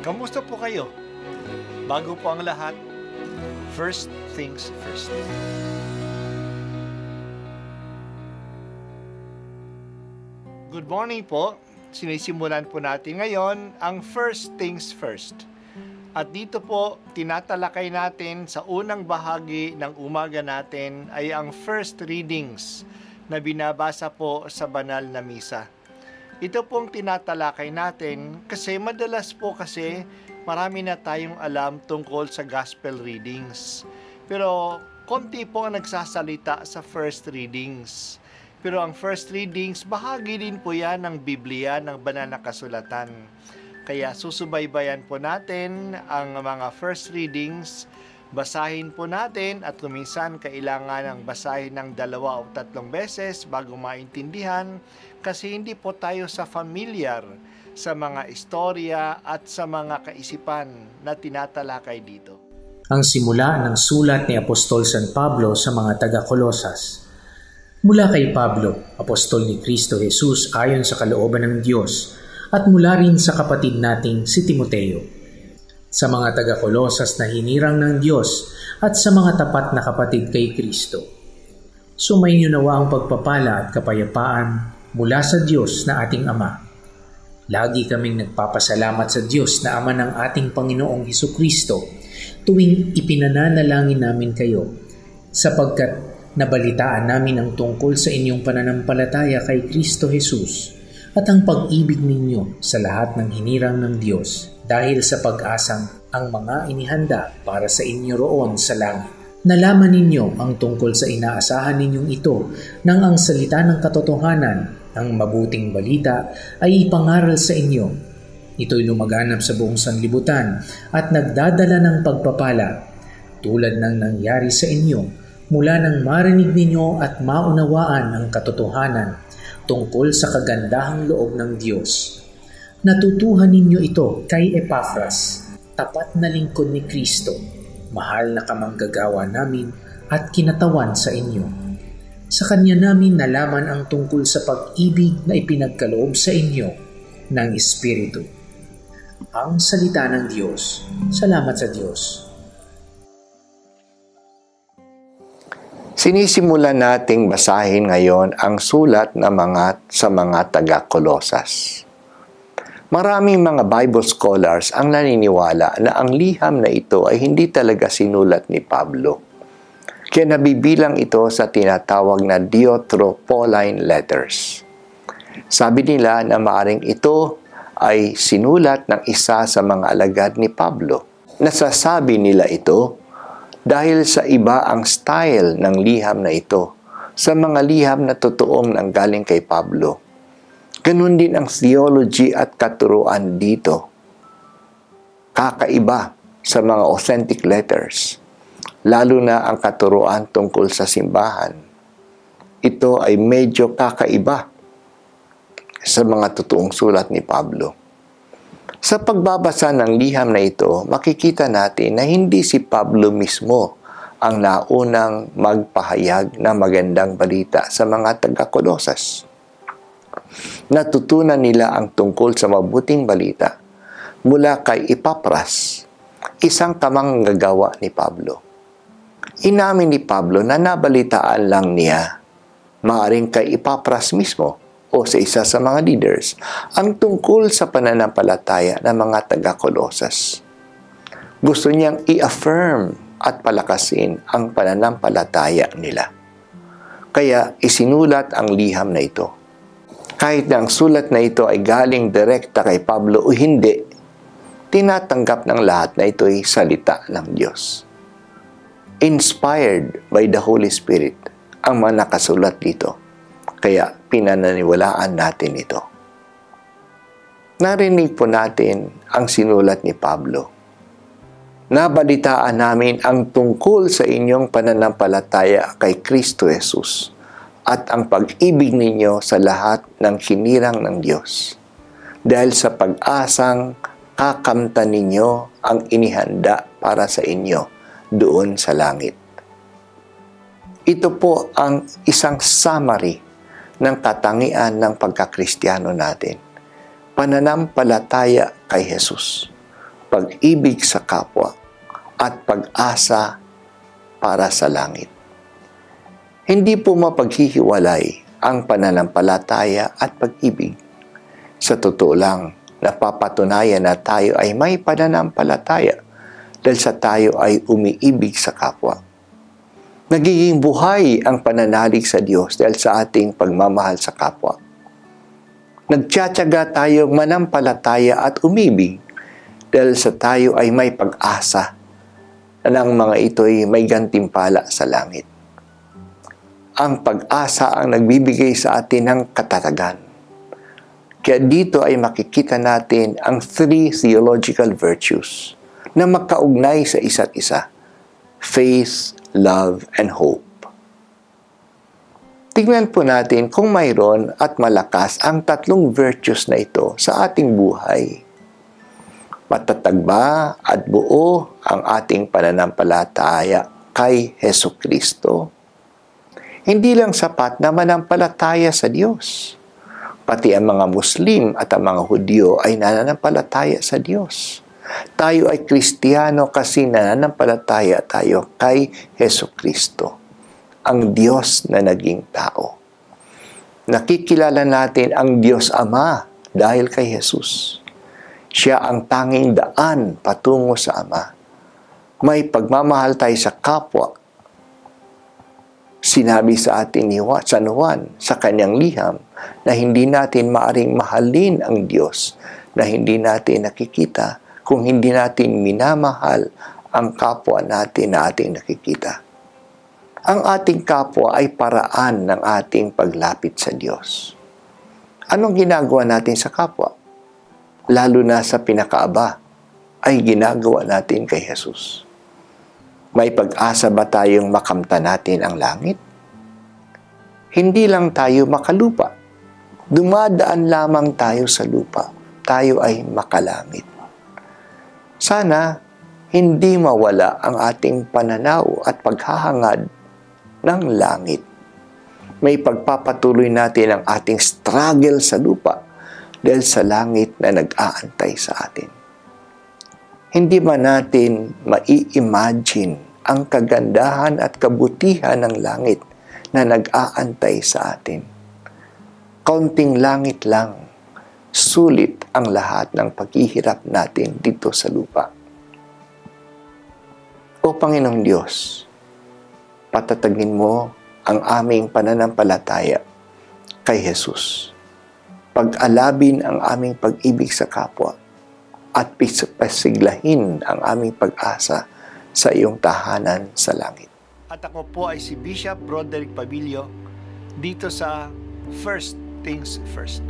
Kamusta po kayo? Bago po ang lahat, first things first. Good morning po. Sinisimulan po natin ngayon ang first things first. At dito po, tinatalakay natin sa unang bahagi ng umaga natin ay ang first readings na binabasa po sa banal na misa. Ito pong tinatalakay natin kasi madalas po kasi marami na tayong alam tungkol sa gospel readings. Pero konti po ang nagsasalita sa first readings. Pero ang first readings, bahagi din po yan ng Biblia, ng banal na kasulatan. Kaya susubaybayan po natin ang mga first readings, basahin po natin at kuminsan kailangan ng basahin ng 2 o 3 beses bago maintindihan kasi hindi po tayo familiar sa mga istorya at sa mga kaisipan na tinatalakay dito. Ang simula ng sulat ni Apostol San Pablo sa mga taga-Kolosas. Mula kay Pablo, apostol ni Kristo Jesus ayon sa kalooban ng Diyos, at mula rin sa kapatid nating si Timoteo. Sa mga taga-Kolosas na hinirang ng Diyos at sa mga tapat na kapatid kay Kristo. Sumainyo nawa ang pagpapala at kapayapaan mula sa Diyos na ating Ama. Lagi kaming nagpapasalamat sa Diyos na Ama ng ating Panginoong Hesukristo tuwing ipinananalangin namin kayo, sapagkat nabalitaan namin ang tungkol sa inyong pananampalataya kay Kristo Jesus at ang pag-ibig ninyo sa lahat ng hinirang ng Diyos dahil sa pag-asang ang mga inihanda para sa inyo roon sa langit. Nalaman ninyo ang tungkol sa inaasahan ninyong ito nang ang salita ng katotohanan, ang mabuting balita ay ipangaral sa inyo. Ito'y lumaganap sa buong sanlibutan at nagdadala ng pagpapala tulad ng nangyari sa inyo mula nang marinig ninyo at maunawaan ang katotohanan tungkol sa kagandahang loob ng Diyos. Natutuhan ninyo ito kay Epafras, tapat na lingkod ni Kristo, mahal na kamanggagawa namin at kinatawan sa inyo. Sa kanya namin nalaman ang tungkol sa pag-ibig na ipinagkaloob sa inyo ng Espiritu. Ang salita ng Diyos. Salamat sa Diyos. Sinisimulan nating basahin ngayon ang sulat sa mga taga-Kolosas. Maraming mga Bible scholars ang naniniwala na ang liham na ito ay hindi talaga sinulat ni Pablo. Kaya nabibilang ito sa tinatawag na Deutero-Pauline letters. Sabi nila na maaring ito ay sinulat ng isa sa mga alagad ni Pablo. Nasasabi nila ito dahil sa iba ang style ng liham na ito sa mga liham na totoong nanggaling kay Pablo. Ganun din ang theology at katuruan dito. Kakaiba sa mga authentic letters, lalo na ang katuruan tungkol sa simbahan. Ito ay medyo kakaiba sa mga totoong sulat ni Pablo. Sa pagbabasa ng liham na ito, makikita natin na hindi si Pablo mismo ang naunang magpahayag ng magandang balita sa mga taga-Kolosas. Natutunan nila ang tungkol sa mabuting balita mula kay Epafras, isang kamanggagawa ni Pablo. Inamin ni Pablo na nabalitaan lang niya, maaring kay Epafras mismo o sa isa sa mga leaders, ang tungkol sa pananampalataya ng mga taga-Kolosas. Gusto niyang i-affirm at palakasin ang pananampalataya nila. Kaya isinulat ang liham na ito. Kahit na ang sulat na ito ay galing direkta kay Pablo o hindi, tinatanggap ng lahat na ito ay salita ng Diyos. Inspired by the Holy Spirit ang mga nakasulat dito. Kaya pinananiwalaan natin ito. Narinig po natin ang sinulat ni Pablo. Nabalitaan namin ang tungkol sa inyong pananampalataya kay Kristo Jesus at ang pag-ibig ninyo sa lahat ng hinirang ng Diyos. Dahil sa pag-asang kakamtan ninyo ang inihanda para sa inyo doon sa langit. Ito po ang isang summary ng katangian ng pagkakristyano natin. Pananampalataya kay Jesus. pag-ibig sa kapwa, at pag-asa para sa langit. Hindi po mapaghihiwalay ang pananampalataya at pag-ibig. Sa totoo lang, napapatunayan na tayo ay may pananampalataya dahil sa tayo ay umiibig sa kapwa. Nagiging buhay ang pananalig sa Diyos dahil sa ating pagmamahal sa kapwa. Nagtsatsaga tayong manampalataya at umibig dahil sa tayo ay may pag-asa na ang mga ito'y may gantimpala sa langit. Ang pag-asa ang nagbibigay sa atin ng katatagan. Kaya dito ay makikita natin ang 3 theological virtues na magkaugnay sa isa't isa: faith, love, and hope. Tingnan po natin kung mayroon at malakas ang 3 virtues na ito sa ating buhay. Matatag ba at buo ang ating pananampalataya kay Hesukristo? Hindi lang sapat na manampalataya sa Diyos. Pati ang mga Muslim at ang mga Hudyo ay nananampalataya sa Diyos. Tayo ay Kristiyano kasi nananampalataya tayo kay Hesukristo, ang Diyos na naging tao. Nakikilala natin ang Diyos Ama dahil kay Jesus. Siya ang tanging daan patungo sa Ama. May pagmamahal tayo sa kapwa. Sinabi sa atin ni San Juan sa kanyang liham na hindi natin maaring mahalin ang Diyos na hindi natin nakikita kung hindi natin minamahal ang kapwa natin na ating nakikita. Ang ating kapwa ay paraan ng ating paglapit sa Diyos. Anong ginagawa natin sa kapwa? Lalo na sa pinakaaba, ay ginagawa natin kay Jesus. May pag-asa ba tayong makamta natin ang langit? Hindi lang tayo makalupa. Dumadaan lamang tayo sa lupa. Tayo ay makalangit. Sana hindi mawala ang ating pananaw at paghahangad ng langit. May pagpapatuloy natin ang ating struggle sa lupa dahil sa langit na nag-aantay sa atin. Hindi ba natin mai-imagine ang kagandahan at kabutihan ng langit na nag-aantay sa atin? Kaunting langit lang, sulit ang lahat ng paghihirap natin dito sa lupa. O Panginoong Diyos, patatagin mo ang aming pananampalataya kay Jesus. Pag-alabin ang aming pag-ibig sa kapwa at pasiglahin ang aming pag-asa sa iyong tahanan sa langit. At ako po ay si Bishop Broderick Pabilio dito sa First Things First.